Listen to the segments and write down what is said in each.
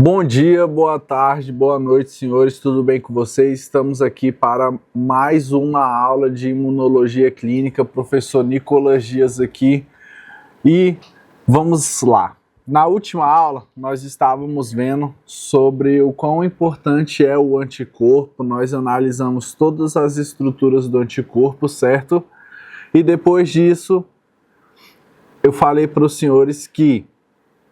Bom dia, boa tarde, boa noite, senhores. Tudo bem com vocês? Estamos aqui para mais uma aula de imunologia clínica. Professor Nicolas Dias aqui. E vamos lá. Na última aula, nós estávamos vendo sobre o quão importante é o anticorpo. Nós analisamos todas as estruturas do anticorpo, certo? E depois disso, eu falei para os senhores que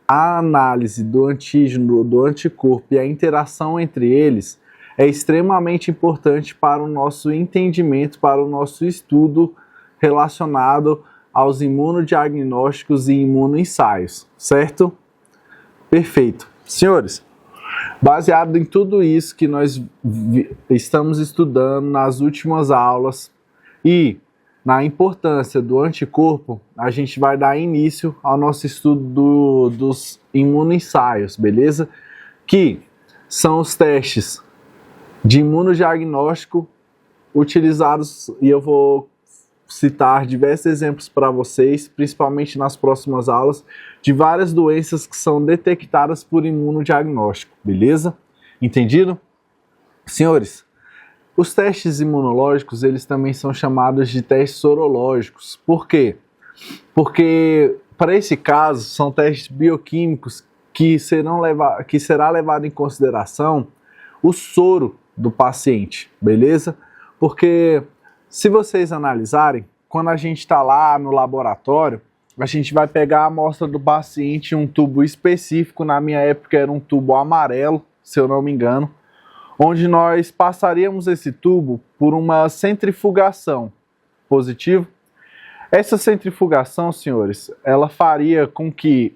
a análise do antígeno, do anticorpo e a interação entre eles é extremamente importante para o nosso entendimento, para o nosso estudo relacionado aos imunodiagnósticos e imunoensaios, certo? Perfeito. Senhores, baseado em tudo isso que nós estamos estudando nas últimas aulas e na importância do anticorpo, a gente vai dar início ao nosso estudo dos imunoensaios, beleza? Que são os testes de imunodiagnóstico utilizados, e eu vou citar diversos exemplos para vocês, principalmente nas próximas aulas, de várias doenças que são detectadas por imunodiagnóstico, beleza? Entendido? Senhores, os testes imunológicos, eles também são chamados de testes sorológicos. Por quê? Porque, para esse caso, são testes bioquímicos que será levado em consideração o soro do paciente, beleza? Porque, se vocês analisarem, quando a gente está lá no laboratório, a gente vai pegar a amostra do paciente em um tubo específico, na minha época era um tubo amarelo, se eu não me engano, onde nós passaríamos esse tubo por uma centrifugação, positivo. Essa centrifugação, senhores, ela faria com que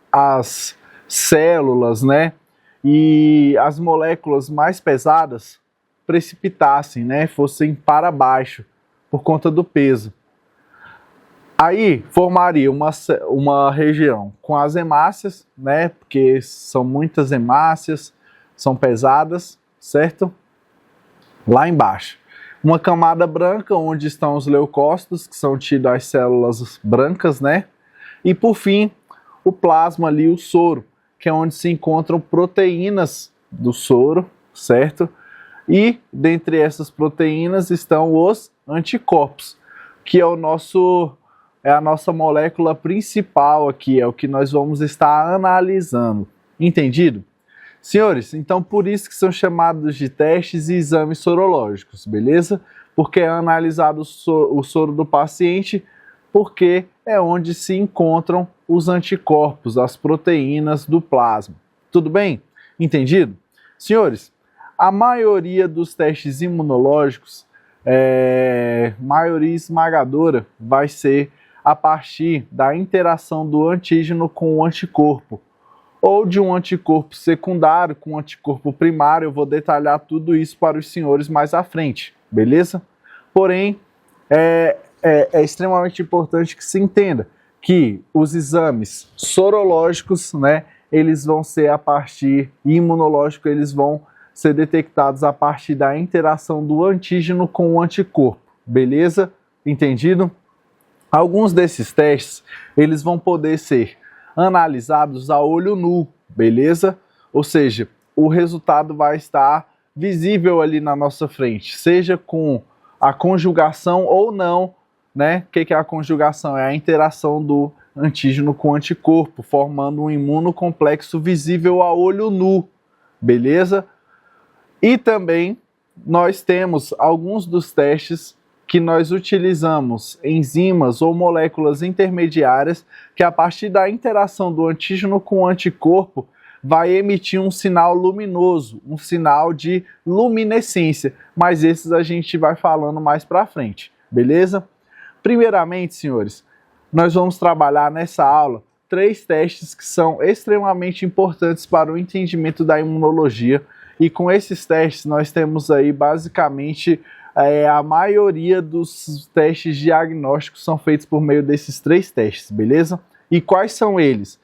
as células, e as moléculas mais pesadas precipitassem, fossem para baixo, por conta do peso. Aí formaria uma região com as hemácias, porque são muitas hemácias, são pesadas, certo? Lá embaixo. Uma camada branca, onde estão os leucócitos, que são tidos as células brancas, E por fim, o plasma ali, o soro, que é onde se encontram proteínas do soro, certo? E dentre essas proteínas estão os anticorpos, que é a nossa molécula principal aqui, é o que nós vamos estar analisando. Entendido? Senhores, então por isso que são chamados de testes e exames sorológicos, beleza? Porque é analisado o soro do paciente, porque é onde se encontram os anticorpos, as proteínas do plasma. Tudo bem? Entendido? Senhores, a maioria dos testes imunológicos, maioria esmagadora, vai ser a partir da interação do antígeno com o anticorpo, ou de um anticorpo secundário com um anticorpo primário. Eu vou detalhar tudo isso para os senhores mais à frente, beleza? Porém, é extremamente importante que se entenda que os exames sorológicos, eles vão ser imunológico, eles vão ser detectados a partir da interação do antígeno com o anticorpo, beleza? Entendido? Alguns desses testes, eles vão poder ser analisados a olho nu, beleza? Ou seja, o resultado vai estar visível ali na nossa frente, seja com a conjugação ou não, O que é a conjugação? É a interação do antígeno com o anticorpo, formando um imunocomplexo visível a olho nu, beleza? E também nós temos alguns dos testes que nós utilizamos enzimas ou moléculas intermediárias que, a partir da interação do antígeno com o anticorpo, vai emitir um sinal luminoso, um sinal de luminescência, mas esses a gente vai falando mais para frente, beleza? Primeiramente, senhores, nós vamos trabalhar nessa aula 3 testes que são extremamente importantes para o entendimento da imunologia, e com esses testes nós temos aí basicamente a maioria dos testes diagnósticos são feitos por meio desses 3 testes, beleza? E quais são eles?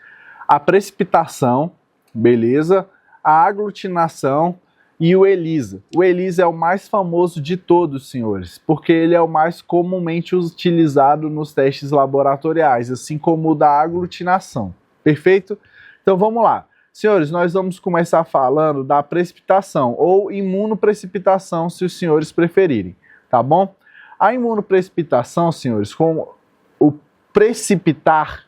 A precipitação, beleza? A aglutinação e o ELISA. O ELISA é o mais famoso de todos, senhores, porque ele é o mais comumente utilizado nos testes laboratoriais, assim como o da aglutinação. Perfeito? Então vamos lá. Senhores, nós vamos começar falando da precipitação, ou imunoprecipitação, se os senhores preferirem, tá bom? A imunoprecipitação, senhores, com o precipitar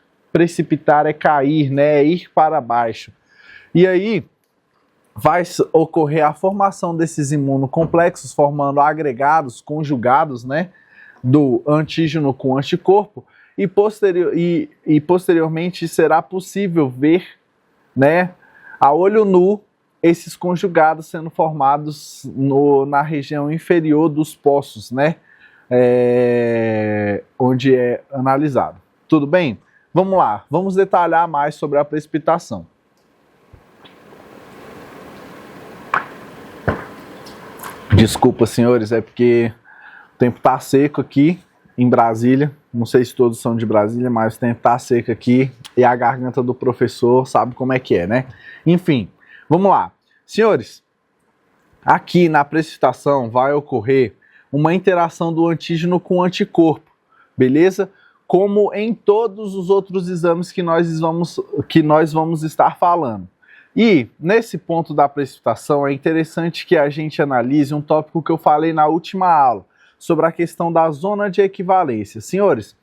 é cair, né? É ir para baixo. E aí vai ocorrer a formação desses imunocomplexos, formando agregados, conjugados, né? Do antígeno com anticorpo, e posteriormente será possível ver, né, a olho nu, esses conjugados sendo formados na região inferior dos poços, né, onde é analisado. Tudo bem? Vamos lá, vamos detalhar mais sobre a precipitação. Desculpa, senhores, é porque o tempo está seco aqui em Brasília. Não sei se todos são de Brasília, mas o tempo está seco aqui e a garganta do professor sabe como é que é, né? Enfim, vamos lá. Senhores, aqui na precipitação vai ocorrer uma interação do antígeno com o anticorpo, beleza? Como em todos os outros exames que nós vamos estar falando. E nesse ponto da precipitação é interessante que a gente analise um tópico que eu falei na última aula, sobre a questão da zona de equivalência. Senhores,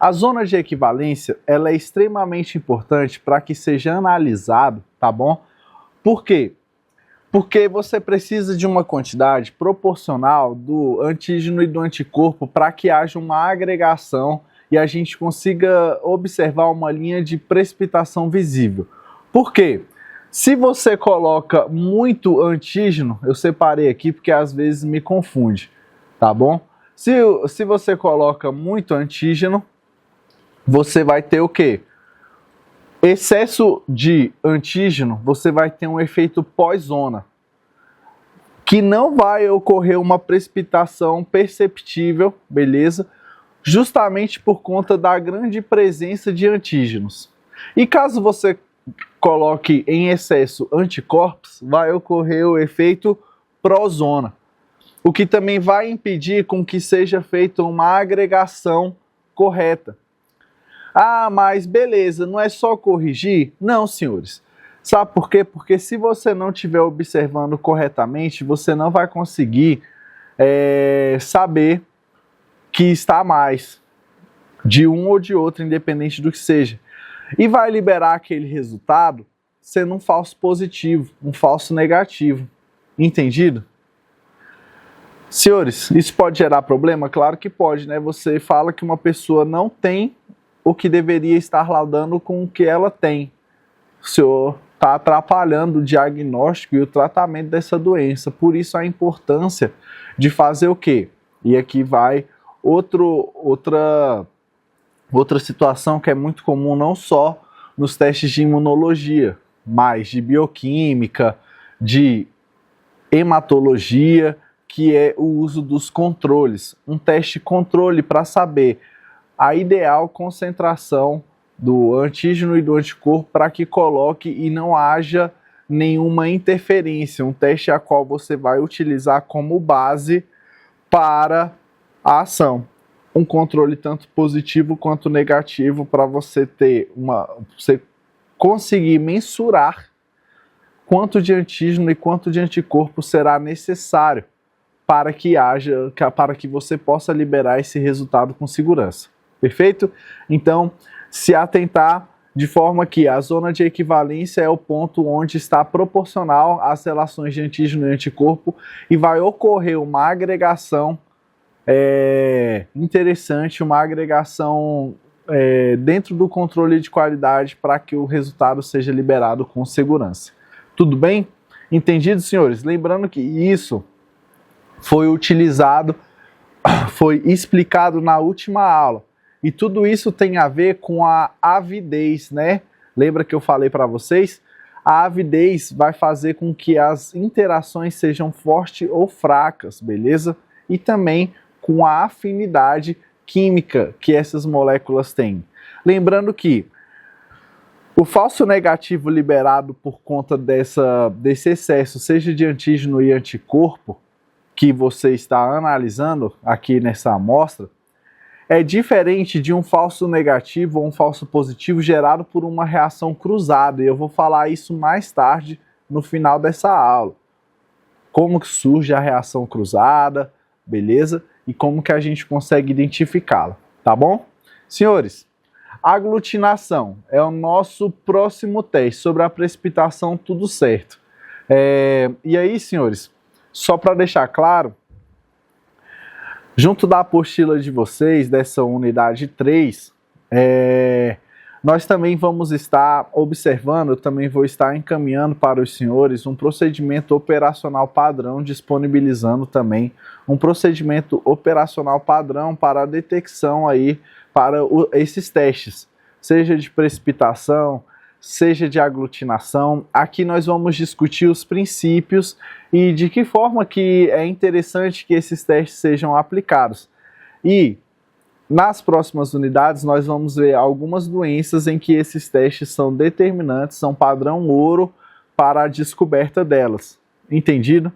a zona de equivalência ela é extremamente importante para que seja analisado, tá bom? Por quê? Porque você precisa de uma quantidade proporcional do antígeno e do anticorpo para que haja uma agregação e a gente consiga observar uma linha de precipitação visível. Por quê? Se você coloca muito antígeno, eu separei aqui porque às vezes me confunde, tá bom? Se você coloca muito antígeno, você vai ter o quê? Excesso de antígeno, você vai ter um efeito pós-zona, que não vai ocorrer uma precipitação perceptível, beleza? Justamente por conta da grande presença de antígenos. E caso você coloque em excesso anticorpos, vai ocorrer o efeito pró-zona, o que também vai impedir com que seja feita uma agregação correta. Ah, mas beleza, não é só corrigir? Não, senhores. Sabe por quê? Porque se você não estiver observando corretamente, você não vai conseguir saber que está mais de um ou de outro, independente do que seja. E vai liberar aquele resultado sendo um falso positivo, um falso negativo. Entendido? Senhores, isso pode gerar problema? Claro que pode, né? Você fala que uma pessoa não tem o que deveria estar laudando com o que ela tem. O senhor está atrapalhando o diagnóstico e o tratamento dessa doença. Por isso a importância de fazer o quê? E aqui vai outra situação que é muito comum não só nos testes de imunologia, mas de bioquímica, de hematologia, que é o uso dos controles. Um teste controle para saber a ideal concentração do antígeno e do anticorpo para que coloque e não haja nenhuma interferência. Um teste a qual você vai utilizar como base para a ação. Um controle tanto positivo quanto negativo para você você conseguir mensurar quanto de antígeno e quanto de anticorpo será necessário para que você possa liberar esse resultado com segurança. Perfeito? Então, se atentar de forma que a zona de equivalência é o ponto onde está proporcional às relações de antígeno e anticorpo e vai ocorrer uma agregação interessante, uma agregação dentro do controle de qualidade para que o resultado seja liberado com segurança. Tudo bem? Entendido, senhores? Lembrando que isso foi utilizado, foi explicado na última aula. E tudo isso tem a ver com a avidez, né? Lembra que eu falei para vocês? A avidez vai fazer com que as interações sejam fortes ou fracas, beleza? E também com a afinidade química que essas moléculas têm. Lembrando que o falso negativo liberado por conta desse excesso, seja de antígeno e anticorpo, que você está analisando aqui nessa amostra, é diferente de um falso negativo ou um falso positivo gerado por uma reação cruzada. E eu vou falar isso mais tarde no final dessa aula. Como que surge a reação cruzada, beleza? E como que a gente consegue identificá-la, tá bom? Senhores, aglutinação é o nosso próximo teste sobre a precipitação, tudo certo. E aí, senhores, só para deixar claro, junto da apostila de vocês, dessa unidade 3, nós também vamos estar observando, eu também vou estar encaminhando para os senhores um procedimento operacional padrão, disponibilizando também um procedimento operacional padrão para a detecção aí, para esses testes, seja de precipitação, seja de aglutinação. Aqui nós vamos discutir os princípios e de que forma que é interessante que esses testes sejam aplicados. E nas próximas unidades nós vamos ver algumas doenças em que esses testes são determinantes, são padrão ouro para a descoberta delas. Entendido?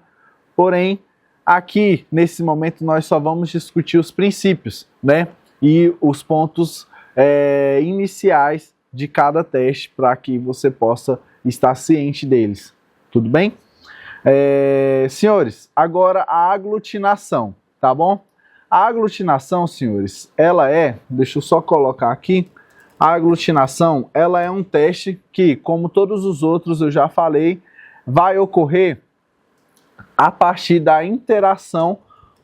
Porém, aqui nesse momento nós só vamos discutir os princípios, né? E os pontos iniciais de cada teste para que você possa estar ciente deles. Tudo bem? Senhores, agora a aglutinação, tá bom? A aglutinação, senhores, ela deixa eu só colocar aqui, a aglutinação, ela é um teste que, como todos os outros eu já falei, vai ocorrer a partir da interação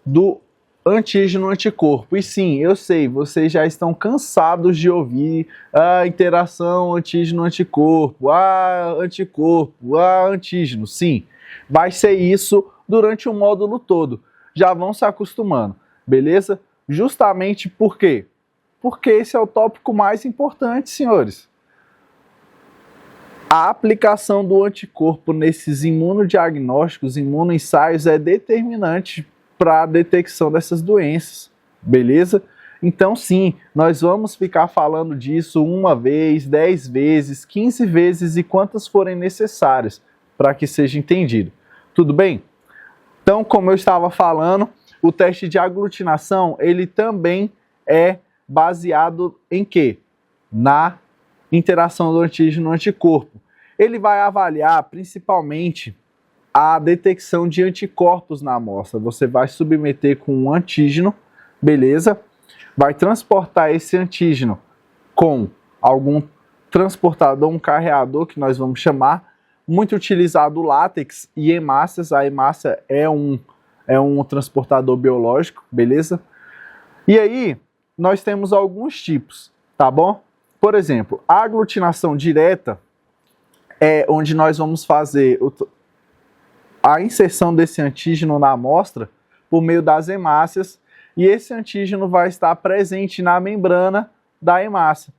do antígeno-anticorpo. E sim, eu sei, vocês já estão cansados de ouvir a interação antígeno-anticorpo, anticorpo, antígeno. Sim, vai ser isso durante o módulo todo. Já vão se acostumando, beleza? Justamente por quê? Porque esse é o tópico mais importante, senhores. A aplicação do anticorpo nesses imunodiagnósticos, imunoensaios, é determinante para a detecção dessas doenças, beleza? Então sim, nós vamos ficar falando disso 1 vez, 10 vezes, 15 vezes e quantas forem necessárias para que seja entendido. Tudo bem? Então, como eu estava falando, o teste de aglutinação, ele também é baseado em quê? Na interação do antígeno-anticorpo. Ele vai avaliar principalmente a detecção de anticorpos na amostra. Você vai submeter com um antígeno, beleza? Vai transportar esse antígeno com algum transportador, um carreador que nós vamos chamar, muito utilizado o látex e hemácias. A hemácia é um transportador biológico, beleza? E aí, nós temos alguns tipos, tá bom? Por exemplo, a aglutinação direta é onde nós vamos fazer a inserção desse antígeno na amostra por meio das hemácias, e esse antígeno vai estar presente na membrana da hemácia.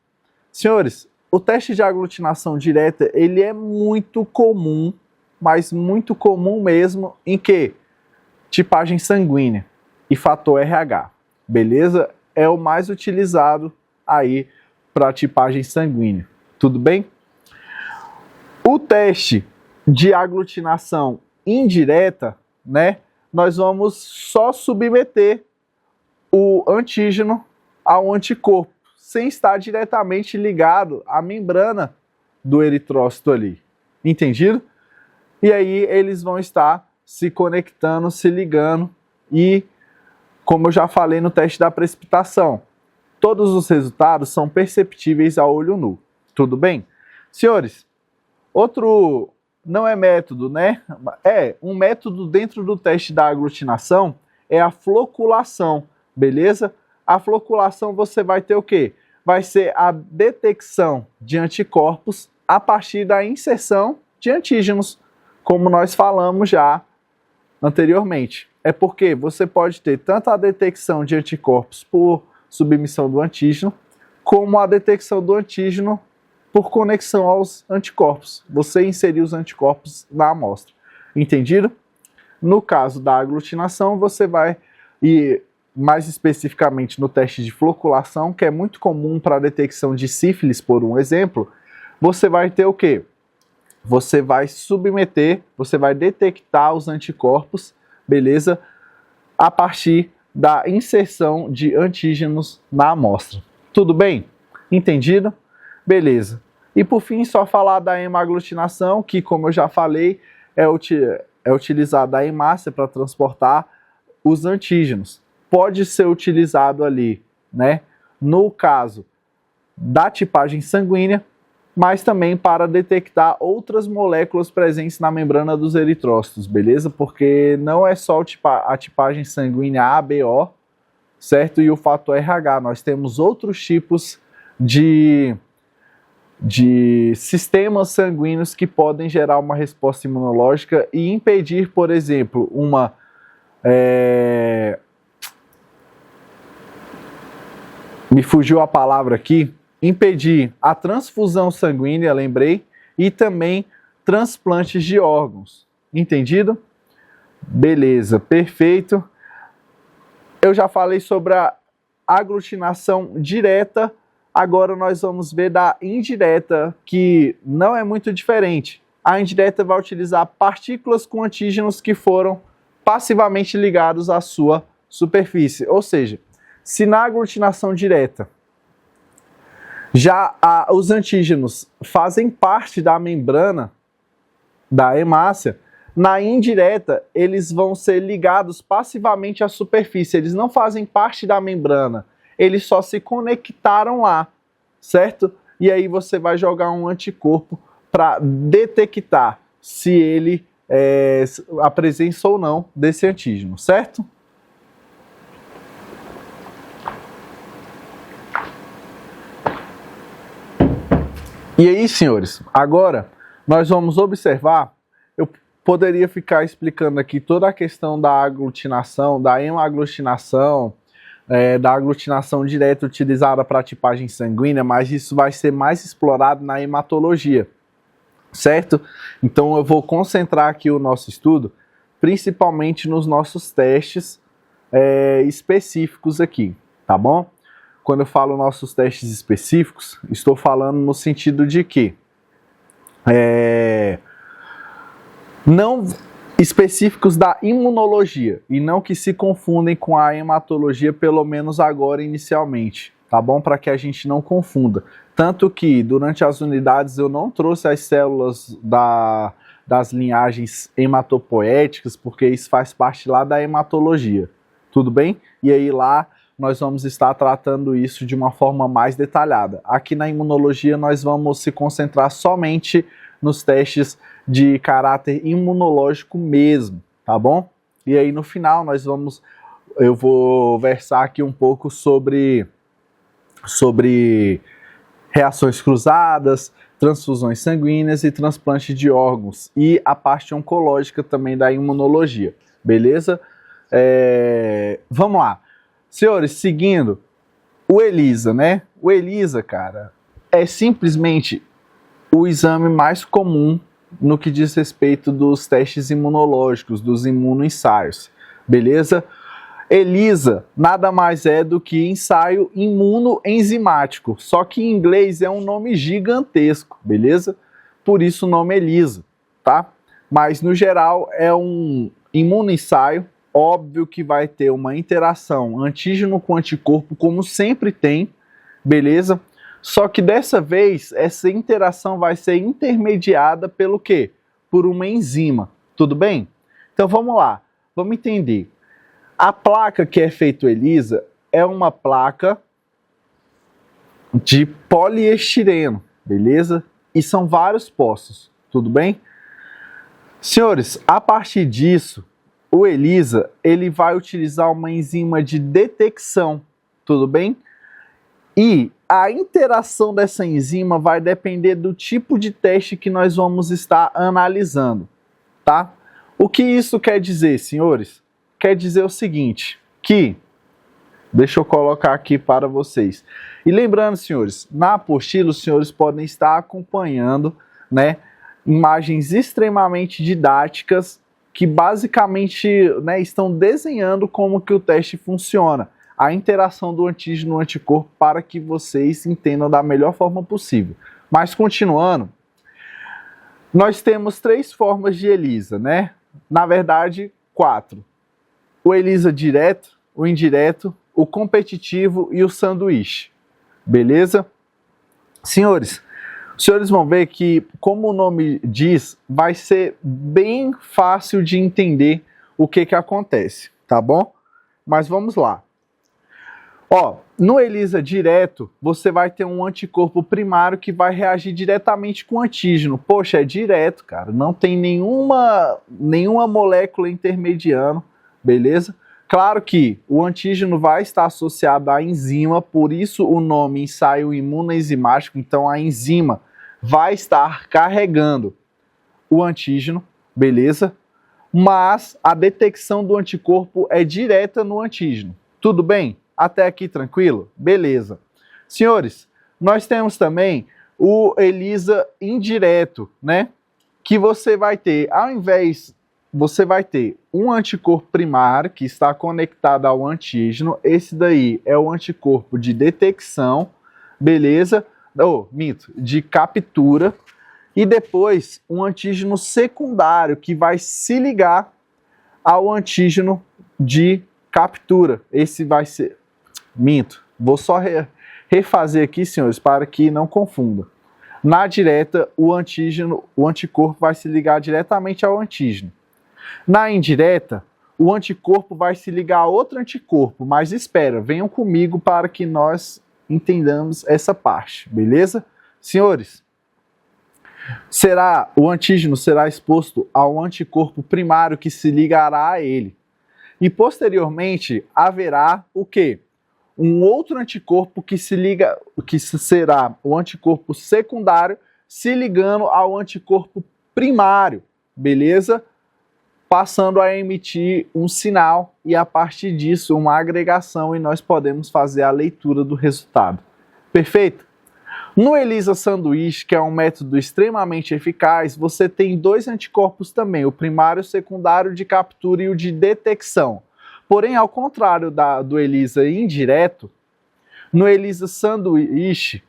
Senhores, o teste de aglutinação direta, ele é muito comum, mas muito comum mesmo, em que? Tipagem sanguínea e fator RH, beleza? É o mais utilizado aí para tipagem sanguínea, tudo bem? O teste de aglutinação indireta, né? Nós vamos só submeter o antígeno ao anticorpo, sem estar diretamente ligado à membrana do eritrócito ali. Entendido? E aí eles vão estar se conectando, se ligando e, como eu já falei no teste da precipitação, todos os resultados são perceptíveis a olho nu. Tudo bem? Senhores, outro, não é método, né? Um método dentro do teste da aglutinação é a floculação, beleza? A floculação você vai ter o quê? Vai ser a detecção de anticorpos a partir da inserção de antígenos, como nós falamos já anteriormente. É porque você pode ter tanto a detecção de anticorpos por submissão do antígeno, como a detecção do antígeno por conexão aos anticorpos. Você inserir os anticorpos na amostra. Entendido? No caso da aglutinação, você vai, e mais especificamente no teste de floculação, que é muito comum para a detecção de sífilis, por um exemplo, você vai ter o quê? Você vai submeter, você vai detectar os anticorpos, beleza? A partir da inserção de antígenos na amostra. Tudo bem? Entendido? Beleza. E por fim, só falar da hemaglutinação, que como eu já falei, é utilizada a hemácia para transportar os antígenos. Pode ser utilizado ali, né, no caso da tipagem sanguínea, mas também para detectar outras moléculas presentes na membrana dos eritrócitos, beleza? Porque não é só a tipagem sanguínea ABO, certo? E o fator RH, nós temos outros tipos de sistemas sanguíneos que podem gerar uma resposta imunológica e impedir, por exemplo, me fugiu a palavra aqui, impedir a transfusão sanguínea, lembrei, e também transplantes de órgãos. Entendido? Beleza, perfeito. Eu já falei sobre a aglutinação direta, agora nós vamos ver da indireta, que não é muito diferente. A indireta vai utilizar partículas com antígenos que foram passivamente ligados à sua superfície. Ou seja, se na aglutinação direta já os antígenos fazem parte da membrana da hemácia, na indireta eles vão ser ligados passivamente à superfície, eles não fazem parte da membrana, eles só se conectaram lá, certo? E aí você vai jogar um anticorpo para detectar se ele a presença ou não desse antígeno, certo? E aí, senhores, agora nós vamos observar, eu poderia ficar explicando aqui toda a questão da aglutinação, da hemaglutinação, da aglutinação direta utilizada para a tipagem sanguínea, mas isso vai ser mais explorado na hematologia, certo? Então eu vou concentrar aqui o nosso estudo, principalmente nos nossos testes específicos aqui, tá bom? Quando eu falo nossos testes específicos, estou falando no sentido de que não específicos da imunologia e não que se confundem com a hematologia, pelo menos agora inicialmente, tá bom? Para que a gente não confunda. Tanto que durante as unidades eu não trouxe as células das linhagens hematopoéticas, porque isso faz parte lá da hematologia, tudo bem? E aí lá nós vamos estar tratando isso de uma forma mais detalhada. Aqui na imunologia nós vamos se concentrar somente nos testes de caráter imunológico mesmo, tá bom? E aí no final eu vou versar aqui um pouco sobre reações cruzadas, transfusões sanguíneas e transplante de órgãos e a parte oncológica também da imunologia, beleza? Vamos lá. Senhores, seguindo, o ELISA, né? O ELISA, cara, é simplesmente o exame mais comum no que diz respeito dos testes imunológicos, dos imunoensaios, beleza? ELISA nada mais é do que ensaio imunoenzimático, só que em inglês é um nome gigantesco, beleza? Por isso o nome ELISA, tá? Mas no geral é um imunoensaio. Óbvio que vai ter uma interação antígeno com anticorpo, como sempre tem, beleza? Só que dessa vez, essa interação vai ser intermediada pelo quê? Por uma enzima, tudo bem? Então vamos lá, vamos entender. A placa que é feito ELISA é uma placa de poliestireno, beleza? E são vários poços, tudo bem? Senhores, a partir disso, o ELISA, ele vai utilizar uma enzima de detecção, tudo bem? E a interação dessa enzima vai depender do tipo de teste que nós vamos estar analisando, tá? O que isso quer dizer, senhores? Quer dizer o seguinte, deixa eu colocar aqui para vocês. E lembrando, senhores, na apostila os senhores podem estar acompanhando, né, imagens extremamente didáticas que basicamente, né, estão desenhando como que o teste funciona, a interação do antígeno no anticorpo, para que vocês entendam da melhor forma possível. Mas continuando, nós temos 3 formas de ELISA, né? Na verdade, 4. O ELISA direto, o indireto, o competitivo e o sanduíche. Beleza? Senhores, os senhores vão ver que, como o nome diz, vai ser bem fácil de entender o que acontece, tá bom? Mas vamos lá. Ó, no ELISA direto, você vai ter um anticorpo primário que vai reagir diretamente com o antígeno. Poxa, é direto, cara. Não tem nenhuma molécula intermediando, beleza? Claro que o antígeno vai estar associado à enzima, por isso o nome ensaio imunoenzimático. Então a enzima vai estar carregando o antígeno, beleza? Mas a detecção do anticorpo é direta no antígeno. Tudo bem? Até aqui tranquilo? Beleza. Senhores, nós temos também o ELISA indireto, né? Que você vai ter, você vai ter um anticorpo primário que está conectado ao antígeno. Esse daí é o anticorpo de detecção, beleza? De captura. E depois um antígeno secundário que vai se ligar ao antígeno de captura. Esse vai ser... Vou só refazer aqui, senhores, para que não confunda. Na direta, o anticorpo vai se ligar diretamente ao antígeno. Na indireta, o anticorpo vai se ligar a outro anticorpo, mas espera, venham comigo para que nós entendamos essa parte, beleza? Senhores, o antígeno será exposto ao anticorpo primário que se ligará a ele. E posteriormente haverá o quê? Um outro anticorpo que será o anticorpo secundário se ligando ao anticorpo primário, beleza? Passando a emitir um sinal e a partir disso uma agregação e nós podemos fazer a leitura do resultado. Perfeito? No ELISA sanduíche, que é um método extremamente eficaz, você tem dois anticorpos também, o primário e o secundário de captura e o de detecção. Porém, ao contrário do ELISA indireto, no ELISA sanduíche,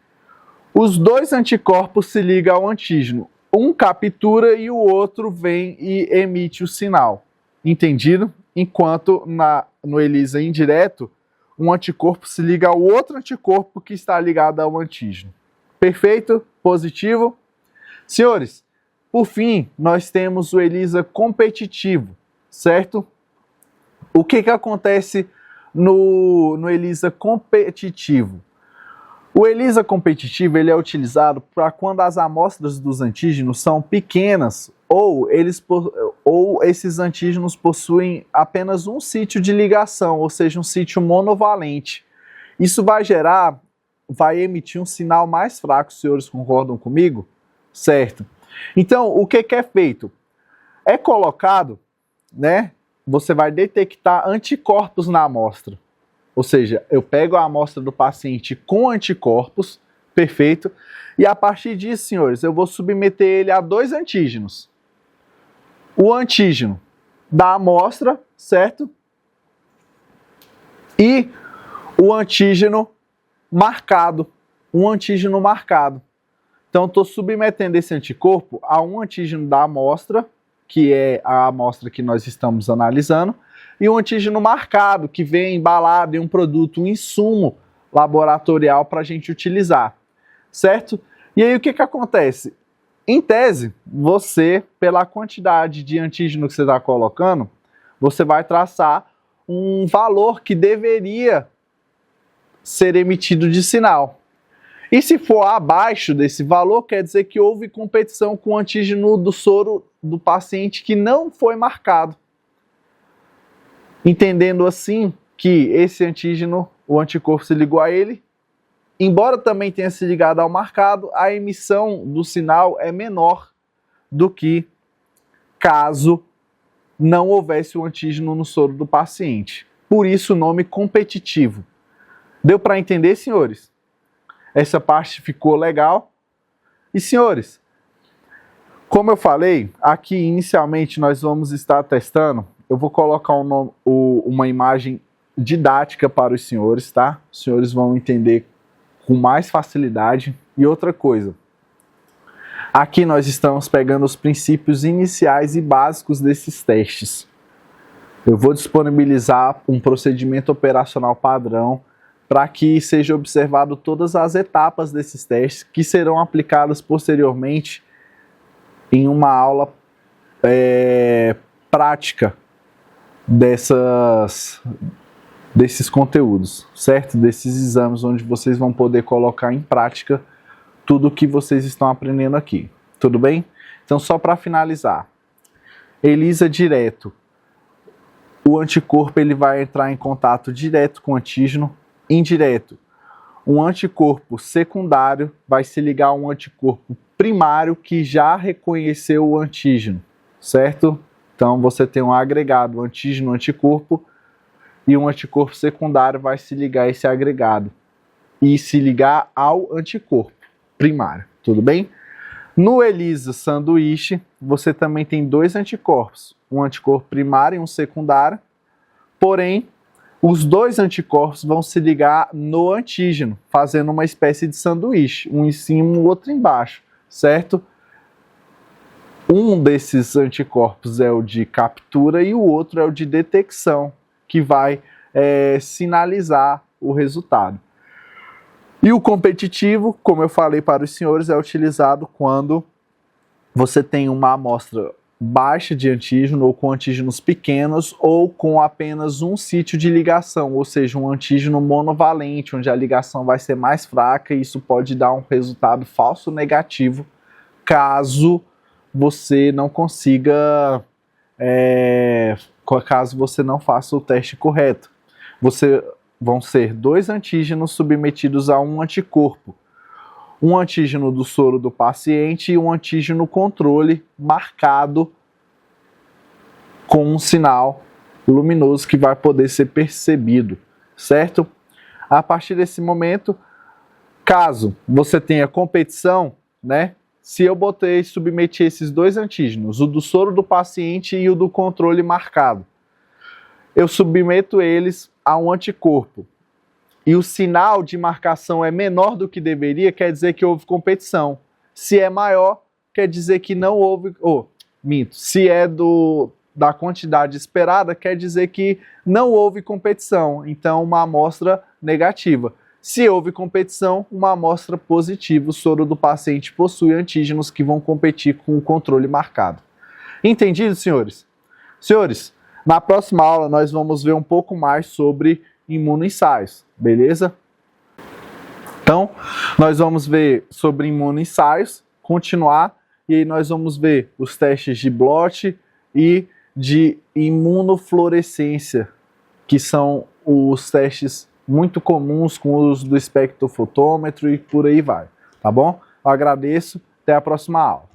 os dois anticorpos se ligam ao antígeno. Um captura e o outro vem e emite o sinal. Entendido? Enquanto no ELISA indireto, um anticorpo se liga ao outro anticorpo que está ligado ao antígeno. Perfeito? Positivo? Senhores, por fim, nós temos o ELISA competitivo, certo? O que acontece no ELISA competitivo? O ELISA competitivo ele é utilizado para quando as amostras dos antígenos são pequenas ou esses antígenos possuem apenas um sítio de ligação, ou seja, um sítio monovalente. Isso vai emitir um sinal mais fraco, os senhores concordam comigo? Certo. Então, o que é feito? É colocado, né? Você vai detectar anticorpos na amostra. Ou seja, eu pego a amostra do paciente com anticorpos, perfeito, e a partir disso, senhores, eu vou submeter ele a dois antígenos. O antígeno da amostra, certo? E o antígeno marcado. Um antígeno marcado. Então, estou submetendo esse anticorpo a um antígeno da amostra, que é a amostra que nós estamos analisando, e um antígeno marcado, que vem embalado em um produto, um insumo laboratorial para a gente utilizar, certo? E aí o que acontece? Em tese, você, pela quantidade de antígeno que você está colocando, você vai traçar um valor que deveria ser emitido de sinal. E se for abaixo desse valor, quer dizer que houve competição com o antígeno do soro do paciente que não foi marcado. Entendendo assim que esse antígeno, o anticorpo se ligou a ele, embora também tenha se ligado ao marcado, a emissão do sinal é menor do que caso não houvesse o antígeno no soro do paciente. Por isso o nome competitivo. Deu para entender, senhores? Essa parte ficou legal. E, senhores, como eu falei, aqui inicialmente nós vamos estar testando. Eu vou colocar uma imagem didática para os senhores, tá? Os senhores vão entender com mais facilidade. E outra coisa, aqui nós estamos pegando os princípios iniciais e básicos desses testes. Eu vou disponibilizar um procedimento operacional padrão para que seja observado todas as etapas desses testes que serão aplicadas posteriormente em uma aula prática desses conteúdos, certo? Desses exames onde vocês vão poder colocar em prática tudo o que vocês estão aprendendo aqui, tudo bem? Então, só para finalizar, ELISA direto, o anticorpo ele vai entrar em contato direto com o antígeno. Indireto, um anticorpo secundário vai se ligar a um anticorpo primário que já reconheceu o antígeno, certo? Então, você tem um agregado antígeno-anticorpo e um anticorpo secundário vai se ligar a esse agregado e se ligar ao anticorpo primário, tudo bem? No ELISA sanduíche, você também tem dois anticorpos, um anticorpo primário e um secundário, porém, os dois anticorpos vão se ligar no antígeno, fazendo uma espécie de sanduíche, um em cima e o outro embaixo, certo? Um desses anticorpos é o de captura e o outro é o de detecção, que vai sinalizar o resultado. E o competitivo, como eu falei para os senhores, é utilizado quando você tem uma amostra baixa de antígeno ou com antígenos pequenos ou com apenas um sítio de ligação, ou seja, um antígeno monovalente, onde a ligação vai ser mais fraca e isso pode dar um resultado falso negativo caso você não consiga, caso você não faça o teste correto. Vão ser dois antígenos submetidos a um anticorpo. Um antígeno do soro do paciente e um antígeno controle marcado com um sinal luminoso que vai poder ser percebido, certo? A partir desse momento, caso você tenha competição, né? Se eu submeti esses dois antígenos, o do soro do paciente e o do controle marcado, eu submeto eles a um anticorpo e o sinal de marcação é menor do que deveria, quer dizer que houve competição. Se é maior, quer dizer que não houve... Se é da quantidade esperada, quer dizer que não houve competição. Então, uma amostra negativa. Se houve competição, uma amostra positiva. O soro do paciente possui antígenos que vão competir com o controle marcado. Entendido, senhores? Senhores, na próxima aula nós vamos ver um pouco mais sobre imunoensaios, beleza? Então, nós vamos ver sobre imunoensaios, continuar, e aí nós vamos ver os testes de Blot e de imunofluorescência, que são os testes muito comuns com o uso do espectrofotômetro e por aí vai, tá bom? Eu agradeço, até a próxima aula.